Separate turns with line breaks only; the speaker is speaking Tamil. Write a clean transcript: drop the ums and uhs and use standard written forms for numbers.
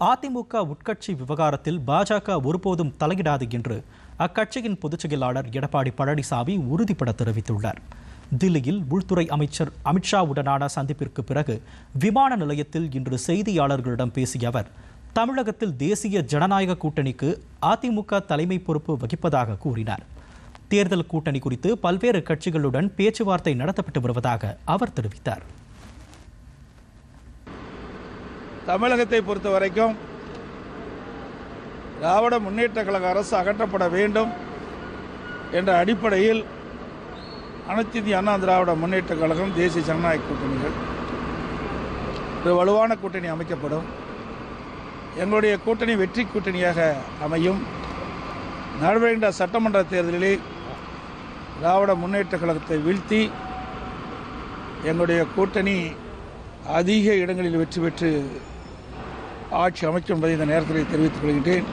அதிமுக உட்கட்சி விவகாரத்தில் பாஜக ஒருபோதும் தலையிடாது என்று அக்கட்சியின் பொதுச் செயலாளர் எடப்பாடி பழனிசாமி உறுதிபட தெரிவித்துள்ளார். தில்லியில் உள்துறை அமைச்சர் அமித்ஷாவுடனான சந்திப்பிற்கு பிறகு விமான நிலையத்தில் இன்று செய்தியாளர்களிடம் பேசிய அவர், தமிழகத்தில் தேசிய ஜனநாயக கூட்டணிக்கு அதிமுக தலைமை பொறுப்பு வகிப்பதாக கூறினார். தேர்தல் கூட்டணி குறித்து பல்வேறு கட்சிகளுடன் பேச்சுவார்த்தை நடத்தப்பட்டு வருவதாக அவர் தெரிவித்தார்.
தமிழகத்தை பொறுத்த வரைக்கும் திராவிட முன்னேற்ற கழக அரசு அகற்றப்பட வேண்டும் என்ற அடிப்படையில் அனைத்து இந்திய அண்ணா திராவிட முன்னேற்ற கழகம், தேசிய ஜனநாயக கூட்டணிகள் ஒரு வலுவான கூட்டணி அமைக்கப்படும். எங்களுடைய கூட்டணி வெற்றி கூட்டணியாக அமையும். நடைபெறுகின்ற சட்டமன்ற தேர்தலில் திராவிட முன்னேற்ற கழகத்தை வீழ்த்தி எங்களுடைய கூட்டணி அதிக இடங்களில் வெற்றி பெற்று ஆட்சி அமைக்கும் என்பதை இந்த நேரத்தில் தெரிவித்துக் கொள்கின்றேன்.